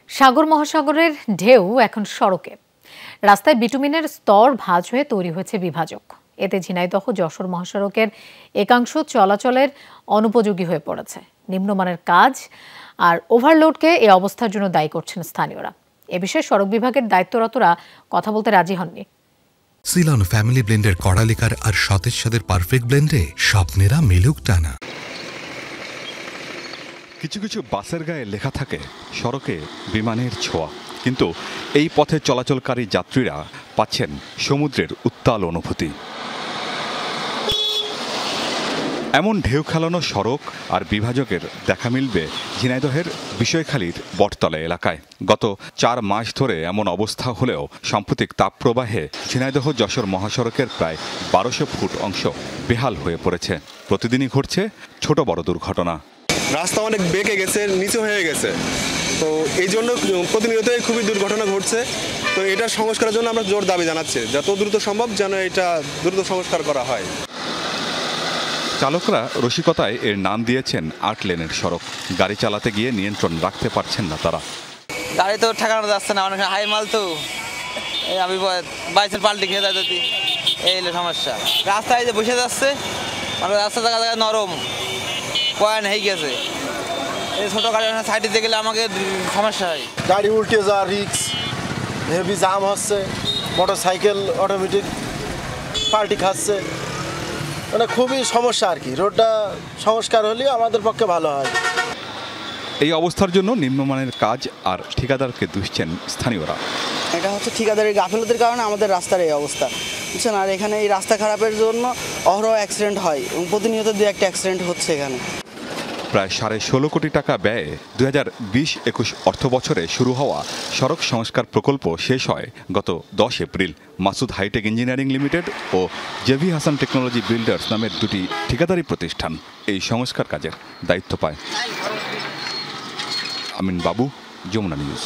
সাগর মহাসাগরের ঢেউ এখন সড়কে। রাস্তায় বিটুমিনের স্তর ভাঁজ হয়ে তৈরি হয়েছে বিভাজক। এতে ঝিনাইদহ যশোর মহাসড়কের একাংশ চলাচলের অনুপযোগী হয়ে পড়েছে। নিম্নমানের কাজ আর ওভারলোডকে এই অবস্থার জন্য দায়ী করছেন স্থানীয়রা। এ বিষয়ে সড়ক বিভাগের দায়িত্বরতরা কথা বলতে রাজি হননি। সিলন ফ্যামিলি ব্লেন্ডের কড়ালিকার আর সতেজ স্বাদের পারফেক্ট ব্লেন্ডে স্বপ্নেরা মেলুক টানা। কিছু কিছু বাসের গায়ে লেখা থাকে সড়কে বিমানের ছোঁয়া, কিন্তু এই পথে চলাচলকারী যাত্রীরা পাচ্ছেন সমুদ্রের উত্তাল অনুভূতি। এমন ঢেউ খেলানো সড়ক আর বিভাজকের দেখা মিলবে ঝিনাইদহের বিষয়খালীর বটতলা এলাকায়। গত 4 মাস ধরে এমন অবস্থা হলেও সাম্প্রতিক তাপপ্রবাহে ঝিনাইদহ যশোর মহাসড়কের প্রায় 1200 ফুট অংশ বেহাল হয়ে পড়েছে। প্রতিদিনই ঘটছে ছোট বড় দুর্ঘটনা। রাস্তা অনেক বেঁকে গেছে, নিচু হয়ে গেছে, তো এই জন্য প্রতিনিয়তই খুবই দুর্ঘটনা ঘটছে। তো এটা সংস্কারের জন্য আমরা জোর দাবি জানাচ্ছি, যত দ্রুত সম্ভব যেন এটা দ্রুত সংস্কার করা হয়। চালকরা রসিকতায় এর নাম দিয়েছেন 8 লেনের সড়ক। গাড়ি চালাতে গিয়ে নিয়ন্ত্রণ রাখতে পারছেন না তারা। গাড়ি তো ঠেকানো যাচ্ছে না, অনেক হাই মাল তো, আমি বাইসের পাল্টি খেয়ে যায় যদি, এই হলো সমস্যা। রাস্তায় যে বসে যাচ্ছে, মানে রাস্তা জায়গা জায়গায় নরম পয়েন্ট হয়ে গেছে। এই ছোটো গাড়ি সাইডে দিয়ে গেলে আমাকে সমস্যা হয়। গাড়ি উল্টে যাওয়া রিক্স, হেভি জাম হচ্ছে, মোটর সাইকেল অটোমেটিক পাল্টি খাচ্ছে, মানে খুবই সমস্যা আর কি। রোডটা সংস্কার হলে আমাদের পক্ষে ভালো হয়। এই অবস্থার জন্য নিম্নমানের কাজ আর ঠিকাদারকে দুষছেন স্থানীয়রা। এটা হচ্ছে ঠিকাদারের গাফিলতির কারণে আমাদের রাস্তার এই অবস্থা, বুঝছেন। আর এখানে এই রাস্তা খারাপের জন্য অহরহ অ্যাক্সিডেন্ট হয় এবং প্রতিনিয়ত 2-1টা অ্যাক্সিডেন্ট হচ্ছে এখানে। প্রায় 16.5 কোটি টাকা ব্যয়ে 2020-21 অর্থ বছরে শুরু হওয়া সড়ক সংস্কার প্রকল্প শেষ হয় গত 10 April. Masud hitech engineering limited ও জেভি হাসান টেকনোলজি বিল্ডার্স নামের দুটি ঠিকাদারি প্রতিষ্ঠান এই সংস্কার কাজের দায়িত্ব পায়। আমিন বাবু, যমুনা নিউজ।